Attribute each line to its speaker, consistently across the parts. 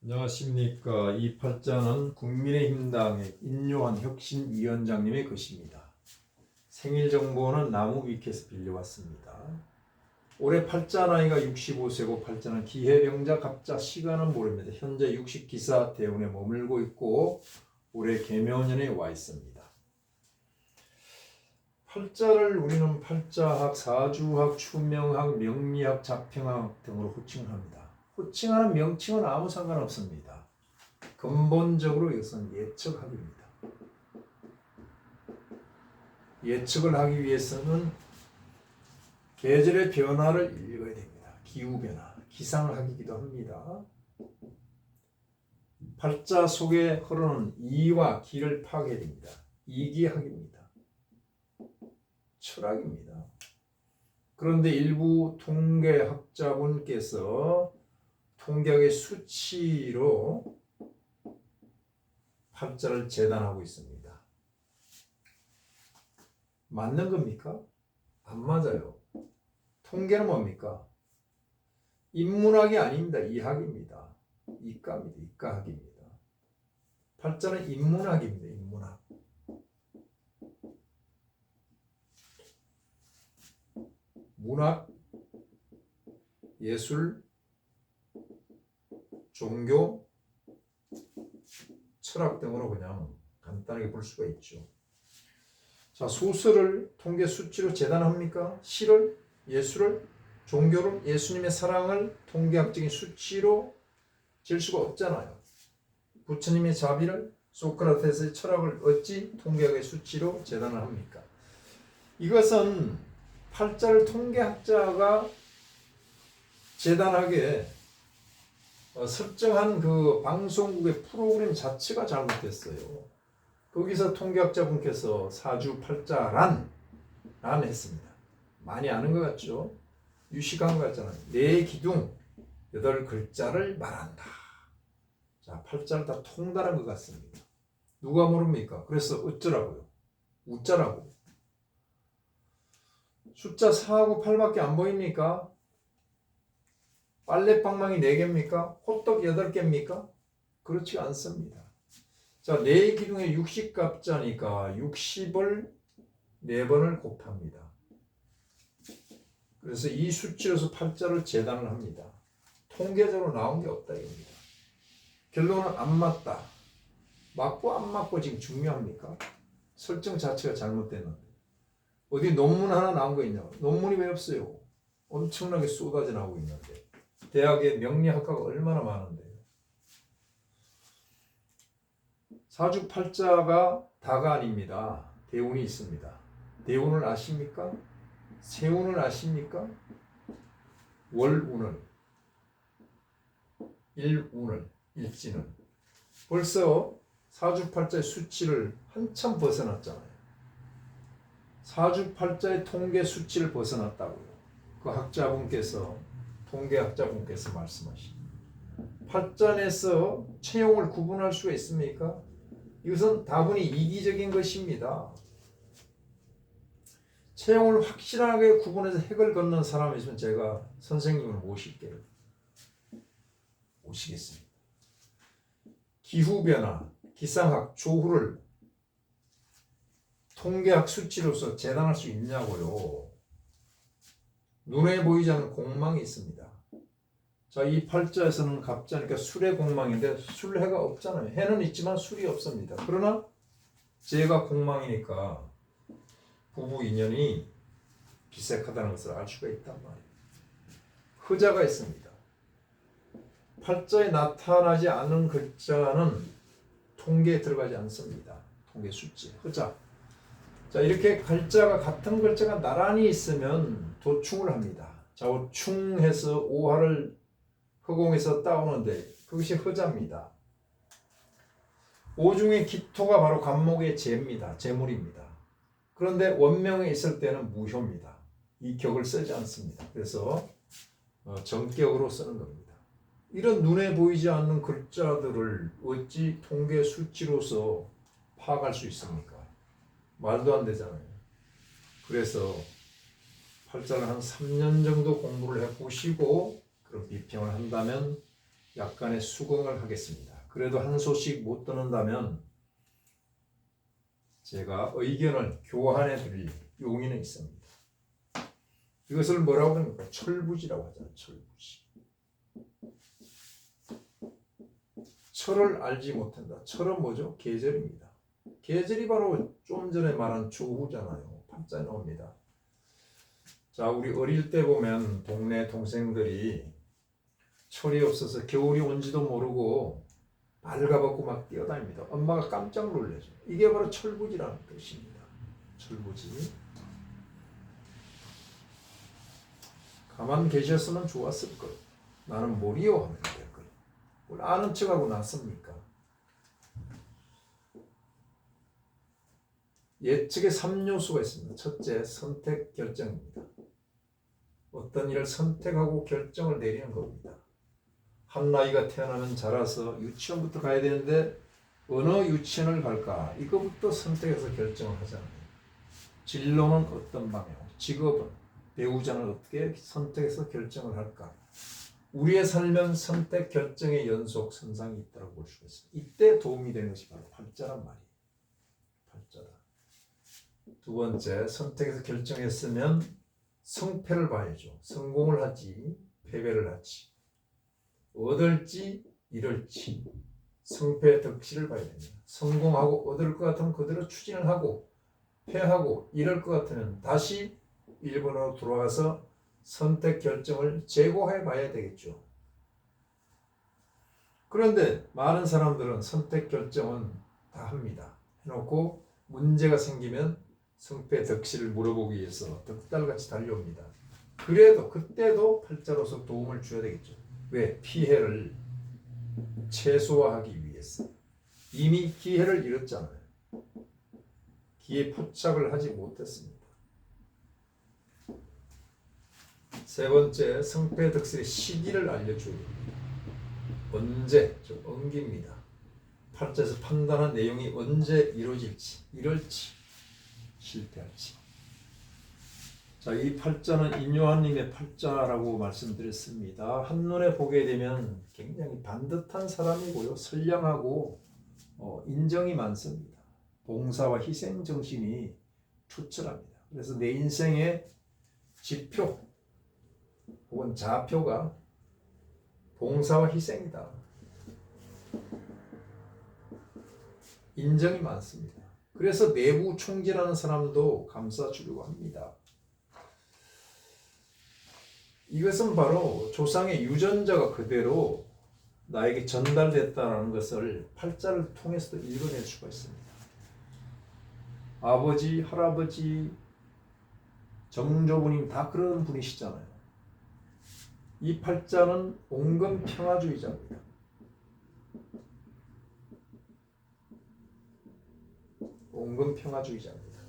Speaker 1: 안녕하십니까. 이 팔자는 국민의힘당의 인요한 혁신위원장님의 것입니다. 생일 정보는 나무위키에서 빌려왔습니다. 올해 팔자 나이가 65세고 팔자는 기해병자 갑자 시간은 모릅니다. 현재 60기사 대운에 머물고 있고 올해 계묘년에 와 있습니다. 팔자를 우리는 팔자학, 사주학, 추명학, 명리학, 자평학 등으로 호칭합니다. 호칭하는 명칭은 아무 상관없습니다. 근본적으로 이것은 예측학입니다. 예측을 하기 위해서는 계절의 변화를 읽어야 됩니다. 기후변화, 기상학이기도 합니다. 팔자 속에 흐르는 이와 기를 파악해야 됩니다. 이기학입니다. 철학입니다. 그런데 일부 통계학자분께서 통계학의 수치로 팔자를 재단하고 있습니다. 맞는 겁니까? 안 맞아요. 통계는 뭡니까? 인문학이 아닙니다. 이학입니다. 이과입니다. 이과학입니다. 팔자는 인문학입니다. 인문학. 문학, 예술, 종교, 철학 등으로 그냥 간단하게 볼 수가 있죠. 자, 소설을 통계 수치로 재단합니까? 시를, 예술을, 종교를, 예수님의 사랑을 통계학적인 수치로 잴 수가 없잖아요. 부처님의 자비를, 소크라테스의 철학을 어찌 통계학의 수치로 재단을 합니까? 이것은 팔자를 통계학자가 재단하게 설정한 그 방송국의 프로그램 자체가 잘못됐어요. 거기서 통계학자분께서 사주팔자란 했습니다. 많이 아는 것 같죠? 유식한 것 같잖아요. 네 기둥 8글자를 말한다. 자, 팔자를 다 통달한 것 같습니다. 누가 모릅니까? 그래서 어쩌라고요? 웃자라고. 숫자 4하고 8밖에 안 보입니까? 빨래방망이 4개입니까? 호떡 8개입니까? 그렇지 않습니다. 자, 4기둥에 60갑자니까 60을 4번을 곱합니다. 그래서 이 수치로서 팔자를 재단을 합니다. 통계적으로 나온 게 없다 이겁니다. 결론은 안 맞다. 맞고 안 맞고 지금 중요합니까? 설정 자체가 잘못됐는데. 어디 논문 하나 나온 거 있냐고. 논문이 왜 없어요? 엄청나게 쏟아져 나오고 있는데. 대학의 명리학과가 얼마나 많은데. 사주팔자가 다가 아닙니다. 대운이 있습니다. 대운을 아십니까? 세운을 아십니까? 월운을, 일운을, 일진을. 벌써 사주팔자의 수치를 한참 벗어났잖아요. 사주팔자의 통계 수치를 벗어났다고요. 그 학자분께서, 통계학자분께서 말씀하십니다. 팔자에서 체형을 구분할 수가 있습니까? 이것은 다분히 이기적인 것입니다. 체형을 확실하게 구분해서 핵을 걷는 사람이 있으면 제가 선생님을 모시겠습니다. 기후변화, 기상학, 조후를 통계학 수치로서 재단할 수 있냐고요. 눈에 보이지 않는 공망이 있습니다. 자, 이 팔자에서는 갑자니까 술의 공망인데 술해가 없잖아요. 해는 있지만 술이 없습니다. 그러나 재가 공망이니까 부부 인연이 비색하다는 것을 알 수가 있단 말이에요. 흐자가 있습니다. 팔자에 나타나지 않는 글자는 통계에 들어가지 않습니다. 통계 수치, 흐자. 자, 이렇게 글자가 같은 글자가 나란히 있으면 도충을 합니다. 좌우충해서 오화를 허공에서 따오는데 그것이 흐자입니다. 오중의 기토가 바로 간목의 재입니다. 재물입니다. 그런데 원명에 있을 때는 무효입니다. 이 격을 쓰지 않습니다. 그래서 정격으로 쓰는 겁니다. 이런 눈에 보이지 않는 글자들을 어찌 통계 수치로서 파악할 수 있습니까? 말도 안 되잖아요. 그래서 팔자를 한 3년 정도 공부를 해보시고 그런 비평을 한다면 약간의 수긍을 하겠습니다. 그래도 한 소식 못 듣는다면 제가 의견을 교환해 드릴 용의는 있습니다. 이것을 뭐라고 합니까? 철부지라고 하잖아요. 철부지. 철을 알지 못한다. 철은 뭐죠? 계절입니다. 계절이 바로 좀 전에 말한 조후잖아요. 팔자에 나옵니다. 자, 우리 어릴 때 보면 동네 동생들이 철이 없어서 겨울이 온지도 모르고 발가벗고 막 뛰어다닙니다. 엄마가 깜짝 놀라죠. 이게 바로 철부지라는 뜻입니다. 철부지. 가만 계셨으면 좋았을 걸. 나는 뭐리요 하면 될 걸. 뭘 아는 척하고 났습니까? 예측의 3요소가 있습니다. 첫째, 선택 결정입니다. 어떤 일을 선택하고 결정을 내리는 겁니다. 한 나이가 태어나면 자라서 유치원부터 가야 되는데 어느 유치원을 갈까? 이거부터 선택해서 결정을 하잖아요. 진로는 어떤 방향, 직업은, 배우자는 어떻게 선택해서 결정을 할까? 우리의 삶은 선택 결정의 연속 선상이 있다고 볼 수가 있습니다. 이때 도움이 되는 것이 바로 팔자란 말이에요. 팔자다. 두 번째, 선택해서 결정했으면 성패를 봐야죠. 성공을 하지, 패배를 하지. 얻을지, 잃을지. 성패 득실을 봐야 됩니다. 성공하고 얻을 것 같으면 그대로 추진을 하고, 패하고 잃을 것 같으면 다시 일본으로 돌아가서 선택 결정을 재고해 봐야 되겠죠. 그런데 많은 사람들은 선택 결정은 다 합니다. 해놓고 문제가 생기면 성패 득실을 물어보기 위해서 득달같이 달려옵니다. 그래도 그때도 팔자로서 도움을 줘야 되겠죠. 왜? 피해를 최소화하기 위해서. 이미 기회를 잃었잖아요. 기회 포착을 하지 못했습니다. 세 번째, 성패 득실의 시기를 알려줘야 됩니다. 언제, 좀 엉깁니다. 팔자에서 판단한 내용이 언제 이루어질지, 이럴지, 실패할지. 자, 이 팔자는 인요한님의 팔자라고 말씀드렸습니다. 한눈에 보게 되면 굉장히 반듯한 사람이고요. 선량하고 인정이 많습니다. 봉사와 희생 정신이 투철합니다. 그래서 내 인생의 지표 혹은 좌표가 봉사와 희생이다. 인정이 많습니다. 그래서 내부 총질하는 사람도 감싸주려고 합니다. 이것은 바로 조상의 유전자가 그대로 나에게 전달됐다는 것을 팔자를 통해서도 읽어낼 수가 있습니다. 아버지, 할아버지, 정조부님 다 그런 분이시잖아요. 이 팔자는 온건평화주의자입니다. 온건평화주의자입니다.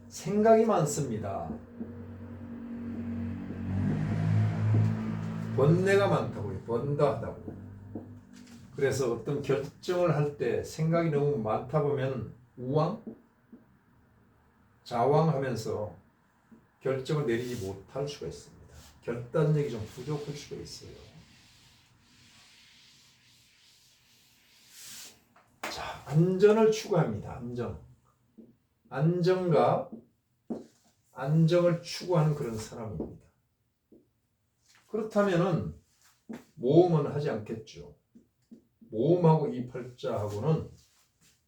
Speaker 1: 생각이 많습니다. 번뇌가 많다고요. 번다하다고. 그래서 어떤 결정을 할 때 생각이 너무 많다 보면 우왕, 자왕하면서 결정을 내리지 못할 수가 있습니다. 결단력이 좀 부족할 수가 있어요. 자, 안전을 추구합니다. 안정과 안정을 추구하는 그런 사람입니다. 그렇다면은 모험은 하지 않겠죠. 모험하고 이 팔자하고는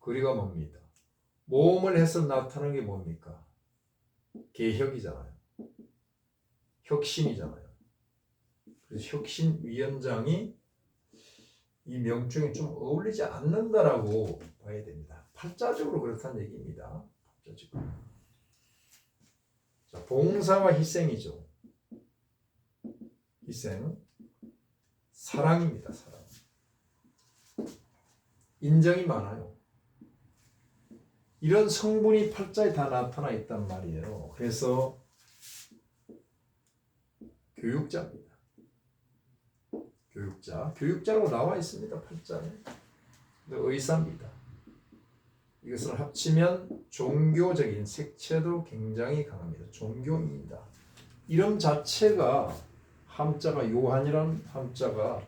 Speaker 1: 거리가 멉니다. 모험을 해서 나타나는 게 뭡니까? 개혁이잖아요. 혁신이잖아요. 그래서 혁신위원장이 이 명칭에 좀 어울리지 않는다라고 봐야 됩니다. 팔자적으로 그렇다는 얘기입니다. 팔자적으로. 자, 봉사와 희생이죠. 희생, 사랑입니다. 사랑. 인정이 많아요. 이런 성분이 팔자에 다 나타나 있단 말이에요. 그래서 교육자입니다. 교육자라고 나와 있습니다. 팔자에. 의사입니다. 이것을 합치면 종교적인 색채도 굉장히 강합니다. 종교인이다. 이름 자체가 함자가 요한이라는 함자가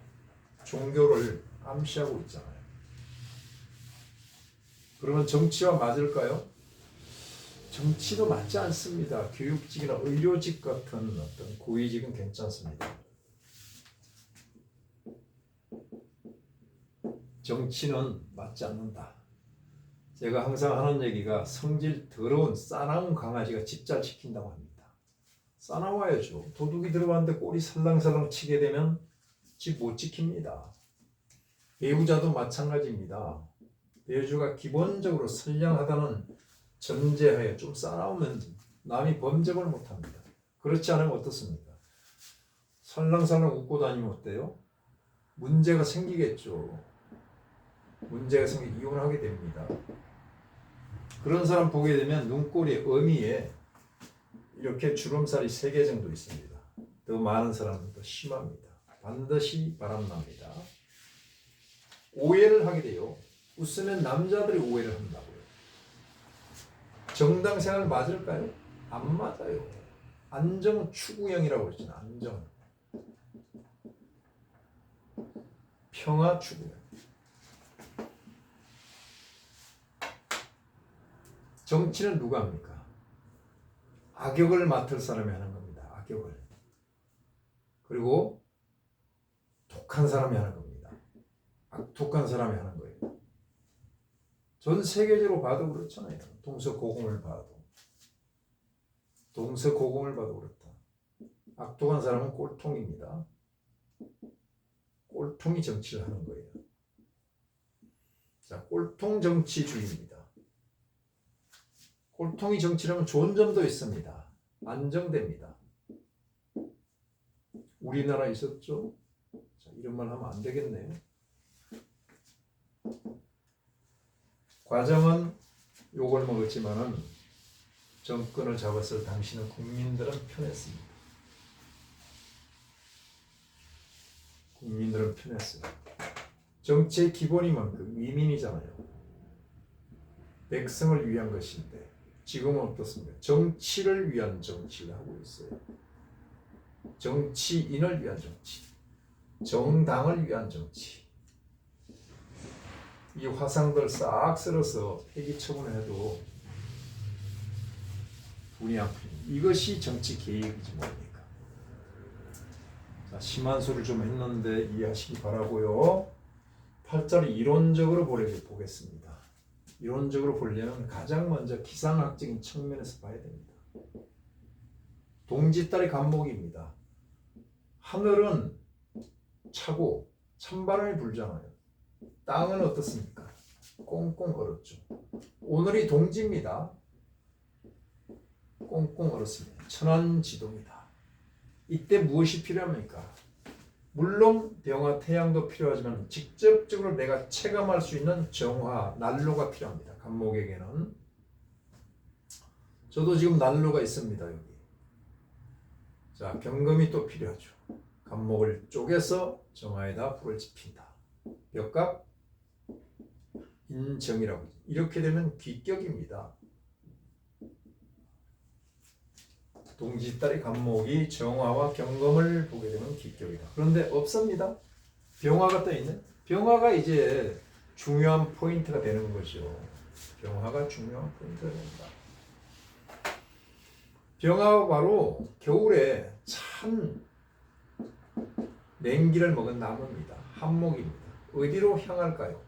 Speaker 1: 종교를 암시하고 있잖아요. 그러면 정치와 맞을까요? 정치도 맞지 않습니다. 교육직이나 의료직 같은 어떤 고위직은 괜찮습니다. 정치는 맞지 않는다. 제가 항상 하는 얘기가 성질 더러운 싸나운 강아지가 집 잘 지킨다고 합니다. 싸나워야죠. 도둑이 들어왔는데 꼬리 살랑살랑 치게 되면 집 못 지킵니다. 배우자도 마찬가지입니다. 배우자가 기본적으로 선량하다는 전제하에 좀 싸나우면 남이 범접을 못합니다. 그렇지 않으면 어떻습니까? 살랑살랑 웃고 다니면 어때요? 문제가 생기겠죠. 문제가 생기면 이혼하게 됩니다. 그런 사람 보게 되면 눈꼬리에 어미에 이렇게 주름살이 3개 정도 있습니다. 더 많은 사람은 더 심합니다. 반드시 바람납니다. 오해를 하게 돼요. 웃으면 남자들이 오해를 한다고요. 정당 생활 맞을까요? 안 맞아요. 안정 추구형이라고 그러잖아요. 안정. 평화 추구형. 정치는 누가 합니까? 악역을 맡을 사람이 하는 겁니다. 악역을. 그리고 독한 사람이 하는 겁니다. 악독한 사람이 하는 거예요. 전 세계적으로 봐도 그렇잖아요. 동서고금을 봐도 그렇다. 악독한 사람은 꼴통입니다. 꼴통이 정치를 하는 거예요. 자, 꼴통 정치주의입니다. 꼴통이 정치를 하면 좋은 점도 있습니다. 안정됩니다. 우리나라 있었죠? 자, 이런 말 하면 안 되겠네요. 과정은 욕을 먹었지만은 정권을 잡았을 당시는 국민들은 편했습니다. 국민들은 편했어요. 정치의 기본이 그 위민이잖아요. 백성을 위한 것인데 지금은 어떻습니까? 정치를 위한 정치를 하고 있어요. 정치인을 위한 정치, 정당을 위한 정치. 이 화상들 싹 쓸어서 폐기 처분해도 돈이 안 풀립니다. 이것이 정치 개혁이지 뭡니까? 자, 심한 소리를 좀 했는데 이해하시기 바라고요. 8자를 이론적으로 보겠습니다. 이론적으로 보려면 가장 먼저 기상학적인 측면에서 봐야 됩니다. 동짓달의 간목입니다. 하늘은 차고 찬바람이 불잖아요. 땅은 어떻습니까? 꽁꽁 얼었죠. 오늘이 동지입니다. 꽁꽁 얼었습니다. 천안지동이다. 이때 무엇이 필요합니까? 물론 병화 태양도 필요하지만 직접적으로 내가 체감할 수 있는 정화, 난로가 필요합니다. 간목에게는. 저도 지금 난로가 있습니다. 여기. 자, 경금이 또 필요하죠. 간목을 쪼개서 정화에다 불을 지핀다. 벽각 인정이라고. 이렇게 되면 귀격입니다. 동짓달의 간목이 정화와 경금을 보게 되면 귀격이다. 그런데 없습니다. 병화가 떠 있는. 병화가 이제 중요한 포인트가 되는 거죠. 병화가 중요한 포인트가 된다. 병화가 바로 겨울에 찬 냉기를 먹은 나무입니다. 한목입니다. 어디로 향할까요?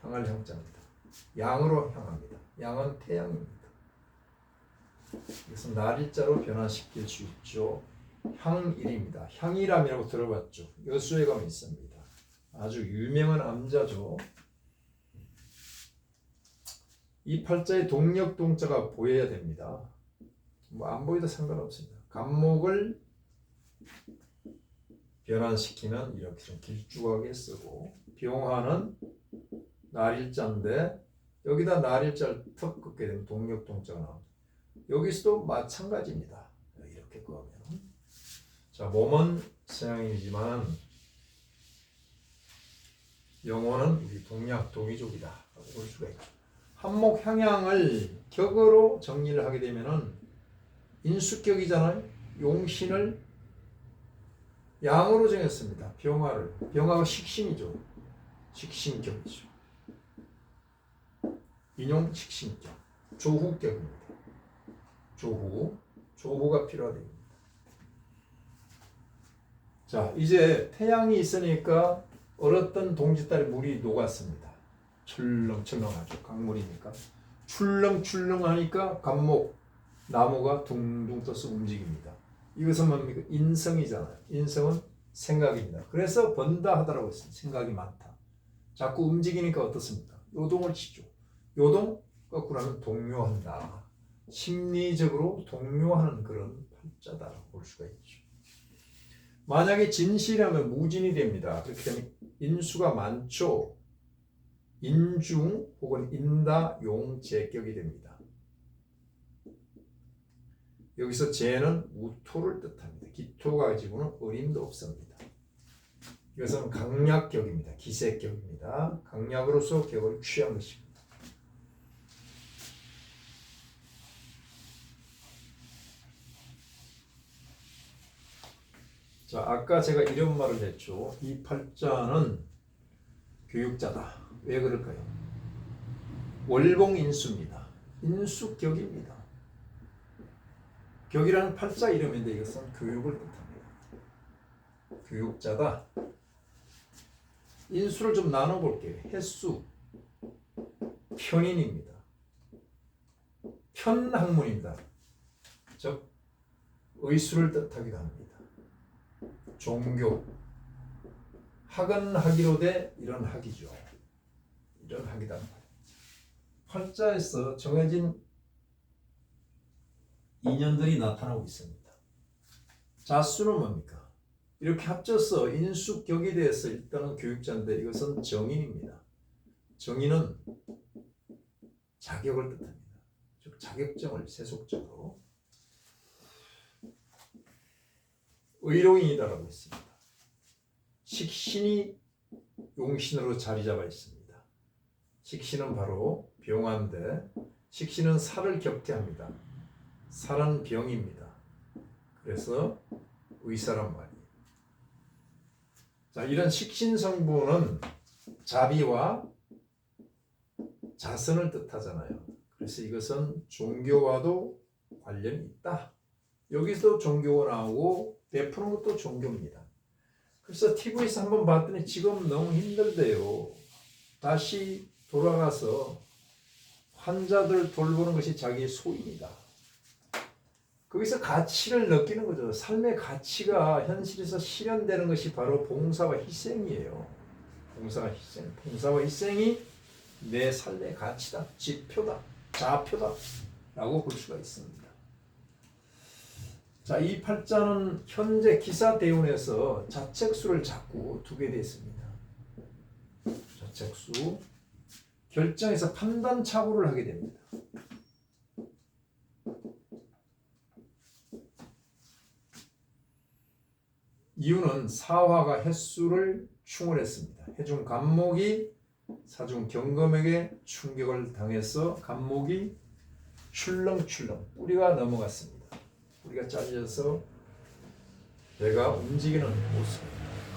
Speaker 1: 향할 형자입니다. 양으로 향합니다. 양은 태양입니다. 그래서 날일자로 변화시킬 수 있죠. 향일입니다. 향일암이라고 들어봤죠. 여수에 가면 있습니다. 아주 유명한 암자죠. 이 팔자의 동력 동자가 보여야 됩니다. 뭐 안 보여도 상관없습니다. 간목을 변환시키면 이렇게 좀 길쭉하게 쓰고, 병화는 날일자인데 여기다 날일자를 턱 긋게 되면 동력 동자가 나옵니다. 여기서도 마찬가지입니다. 이렇게 끄면. 자, 몸은 서양인이지만 영혼은 우리 동양 동이족이다 라고 볼 수가 있죠. 한목 향양을 격으로 정리를 하게 되면은 인수격이잖아요. 양으로 정했습니다. 병화를. 병화가 식신이죠. 식신격이죠. 인용 식신격. 조후격입니다. 조후가 필요하다. 자, 이제 태양이 있으니까 얼었던 동짓달에 물이 녹았습니다. 철렁철렁하죠. 강물이니까. 출렁출렁하니까 감목, 나무가 둥둥 떠서 움직입니다. 이것은 뭡니까? 인성이잖아요. 인성은 생각입니다. 그래서 번다 하더라고 했습니다. 생각이 많다. 자꾸 움직이니까 어떻습니까? 요동을 치죠. 요동, 거꾸로 하면 동요한다. 심리적으로 동요하는 그런 팔자다라고 볼 수가 있죠. 만약에 진실하면 무진이 됩니다. 그렇게 되면 인수가 많죠. 인중 혹은 인다, 용, 제격이 됩니다. 여기서 제는 우토를 뜻합니다. 기토가 가지고는 어림도 없습니다. 이것은 강약격입니다. 기세격입니다. 강약으로서 격을 취한 것입니다. 자, 아까 제가 이런 말을 했죠. 이 팔자는 교육자다. 왜 그럴까요? 월봉인수입니다. 인수격입니다. 격이라는 팔자 이름인데 이것은 교육을 뜻합니다. 교육자다. 인수를 좀 나눠볼게요. 횟수, 편인입니다. 편학문입니다. 즉 의수를 뜻하기도 합니다. 종교, 학은 학이로 돼 이런 학이죠. 이런 학이다. 팔자에서 정해진 인연들이 나타나고 있습니다. 자수는 뭡니까? 이렇게 합쳐서 인수격이 대해서 일단은 교육자인데 이것은 정인입니다. 정인은 자격을 뜻합니다. 즉 자격증을 세속적으로 의로인이다라고 했습니다. 식신이 용신으로 자리 잡아 있습니다. 식신은 바로 병화인데 식신은 살을 격퇴합니다. 살은 병입니다. 그래서 의사란 말이에요. 자, 이런 식신 성분은 자비와 자선을 뜻하잖아요. 그래서 이것은 종교와도 관련이 있다. 여기서 종교가 나오고 베푸는 것도 종교입니다. 그래서 TV에서 한번 봤더니 지금 너무 힘들대요. 다시 돌아가서 환자들 돌보는 것이 자기의 소임이다. 거기서 가치를 느끼는 거죠. 삶의 가치가 현실에서 실현되는 것이 바로 봉사와 희생이에요. 봉사와 희생. 봉사와 희생이 내 삶의 가치다. 지표다. 좌표다. 라고 볼 수가 있습니다. 자, 이 팔자는 현재 기사대운에서 자책수를 자꾸 두게 되어 있습니다. 자책수. 결정에서 판단착오를 하게 됩니다. 이유는 사화가 횟수를 충을 했습니다. 해중 간목이 사중 경검에게 충격을 당해서 간목이 출렁출렁 뿌리가 넘어갔습니다. 뿌리가 잘려서 배가 움직이는 모습.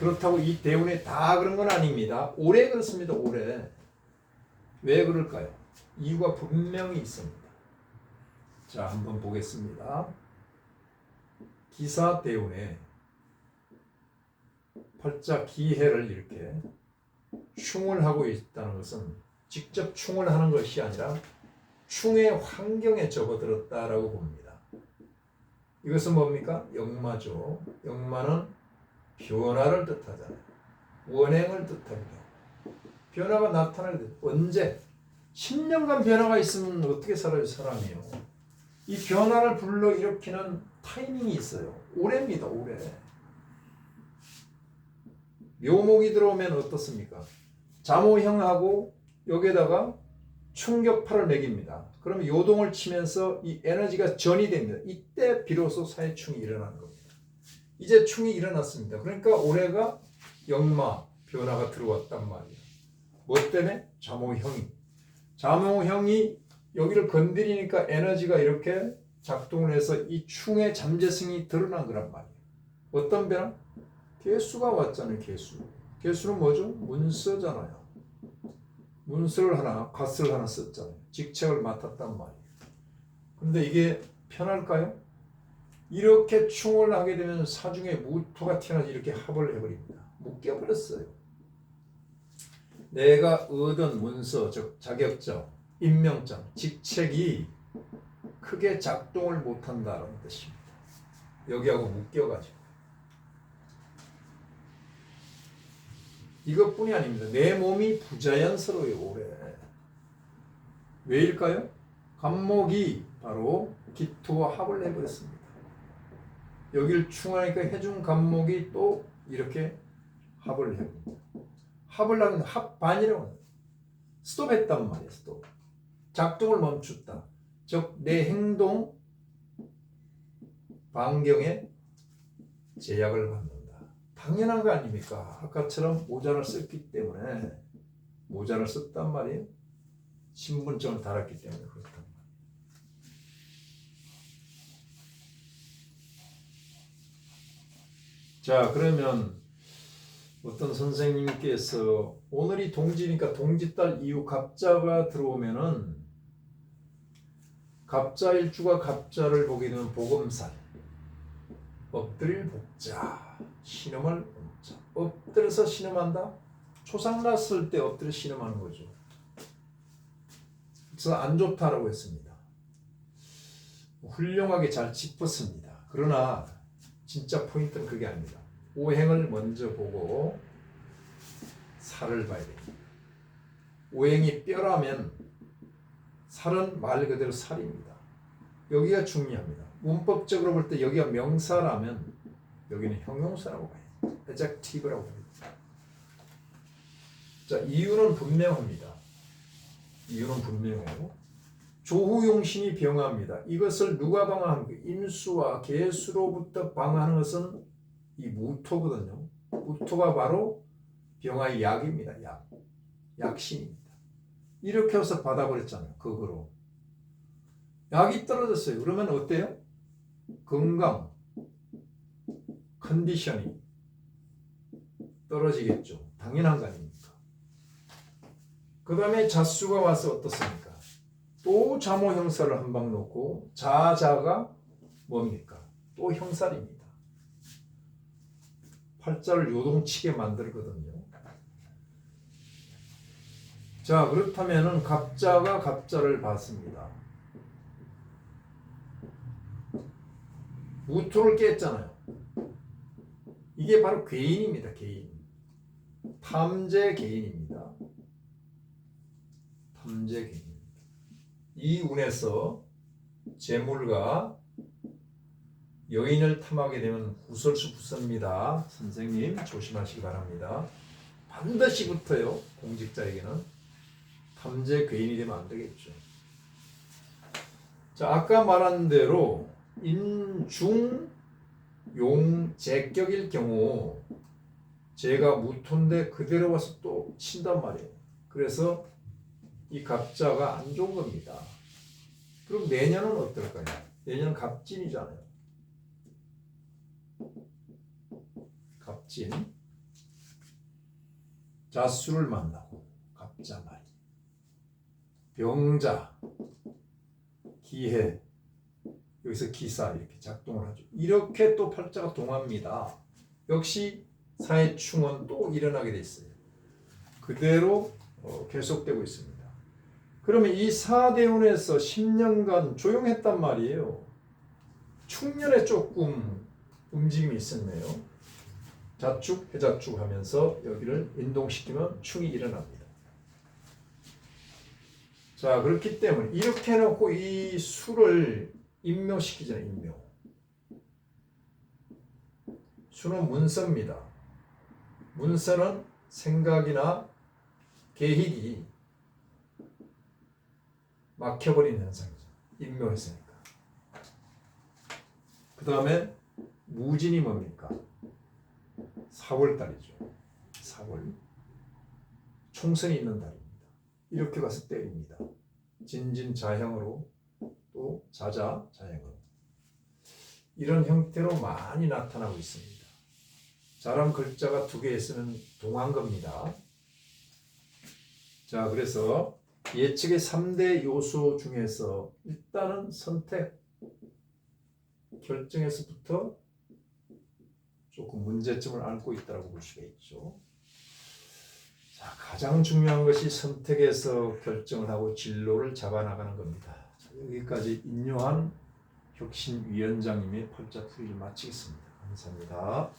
Speaker 1: 그렇다고 이 대운에 다 그런 건 아닙니다. 올해 그렇습니다. 올해. 왜 그럴까요? 이유가 분명히 있습니다. 자, 한번 보겠습니다. 기사 대운에 팔자 기해를 이렇게 충을 하고 있다는 것은 직접 충을 하는 것이 아니라 충의 환경에 접어들었다라고 봅니다. 이것은 뭡니까? 역마죠. 역마는 변화를 뜻하잖아요. 원행을 뜻합니다. 변화가 나타날 때 언제? 10년간 변화가 있으면 어떻게 살아요, 사람이요? 이 변화를 불러일으키는 타이밍이 있어요. 올해입니다, 올해. 묘목이 들어오면 어떻습니까? 자모형하고 여기에다가 충격파를 매깁니다. 그러면 요동을 치면서 이 에너지가 전이 됩니다. 이때 비로소 사회충이 일어나는 겁니다. 이제 충이 일어났습니다. 그러니까 올해가 역마 변화가 들어왔단 말이에요. 뭐 때문에? 자모형이. 자모형이 여기를 건드리니까 에너지가 이렇게 작동을 해서 이 충의 잠재성이 드러난 거란 말이에요. 어떤 변화? 개수가 왔잖아요. 개수. 개수는 뭐죠? 문서잖아요. 문서를 하나, 갓을 하나 썼잖아요. 직책을 맡았단 말이에요. 근데 이게 편할까요? 이렇게 충을 하게 되면 사중에 무토가 튀어나와서 이렇게 합을 해버립니다. 묶여버렸어요. 내가 얻은 문서, 즉 자격증, 임명장, 직책이 크게 작동을 못한다는 뜻입니다. 여기하고 묶여가지고. 이것뿐이 아닙니다. 내 몸이 부자연스러워요. 올해. 왜일까요? 간목이 바로 기토와 합을 해버렸습니다. 여기를 충하니까 해준 간목이 또 이렇게 합을 해버립니다. 합을 하면 합반이라고 합니다. 스톱했단 말이에요. 스톱. 작동을 멈췄다. 즉 내 행동 반경에 제약을 받는다. 당연한 거 아닙니까? 아까처럼 모자를 썼기 때문에 모자를 썼단 말이에요. 신분증을 달았기 때문에 그렇단 말이에요. 자, 그러면 어떤 선생님께서 오늘이 동지니까 동지달 이후 갑자가 들어오면은 갑자일주가 갑자를 보게 되면 복음살, 엎드릴 복자, 신음을 옮자. 엎드려서 신음한다? 초상 났을 때 엎드려 신음하는 거죠. 그래서 안 좋다라고 했습니다. 훌륭하게 잘 짚었습니다. 그러나 진짜 포인트는 그게 아닙니다. 오행을 먼저 보고 살을 봐야 됩니다. 오행이 뼈라면 살은 말 그대로 살입니다. 여기가 중요합니다. 문법적으로 볼 때 여기가 명사라면 여기는 형용사라고 봐요. adjective라고 합니다. 자, 이유는 분명합니다. 이유는 분명하고 조후용신이 병합니다. 이것을 누가 방어합니까? 인수와 개수로부터 방어하는 것은 이 무토거든요. 무토가 바로 병화의 약입니다. 약. 약신입니다. 이렇게 해서 받아버렸잖아요. 극으로. 약이 떨어졌어요. 그러면 어때요? 건강, 컨디션이 떨어지겠죠. 당연한 거 아닙니까? 그 다음에 자수가 와서 어떻습니까? 또 자모 형사를 한 방 놓고 자자가 뭡니까? 또 형살입니다. 팔자를 요동치게 만들거든요. 자, 그렇다면은 갑자가 갑자를 봤습니다. 무토를 깼잖아요. 이게 바로 괴인입니다. 괴인. 탐재 괴인입니다. 탐재 괴인. 이 운에서 재물과 여인을 탐하게 되면 구설수 붙습니다. 선생님 조심하시기 바랍니다. 반드시 붙어요. 공직자에게는. 탐재 괴인이 되면 안 되겠죠. 자, 아까 말한 대로 인중 용 제격일 경우 제가 무토인데 그대로 와서 또 친단 말이에요. 그래서 이 갑자가 안 좋은 겁니다. 그럼 내년은 어떨까요? 내년은 갑진이잖아요. 갑진. 자수를 만나고 갑자 말이. 병자, 기해, 여기서 기사 이렇게 작동을 하죠. 이렇게 또 팔자가 동합니다. 역시 사해충은 또 일어나게 돼 있어요. 그대로 계속되고 있습니다. 그러면 이 사대운에서 10년간 조용했단 말이에요. 충년에 조금 움직임이 있었네요. 자축, 해자축 하면서 여기를 인동시키면 충이 일어납니다. 자, 그렇기 때문에 이렇게 해놓고 이 수를 임묘시키잖아요. 임묘. 수는 문서입니다. 문서는 생각이나 계획이 막혀버린 현상이죠. 임묘했으니까. 그 다음에 무진이 뭡니까? 4월달이죠. 4월. 총선이 있는 달입니다. 이렇게 가서 때립니다. 진진자형으로 또 자자자형으로. 이런 형태로 많이 나타나고 있습니다. 사람 글자가 두 개 있으면 동한 겁니다. 자, 그래서 예측의 3대 요소 중에서 일단은 선택 결정에서부터 조금 문제점을 안고 있다고 볼 수가 있죠. 자, 가장 중요한 것이 선택에서 결정을 하고 진로를 잡아나가는 겁니다. 자, 여기까지 인요한 혁신위원장님의 팔자풀이를 마치겠습니다. 감사합니다.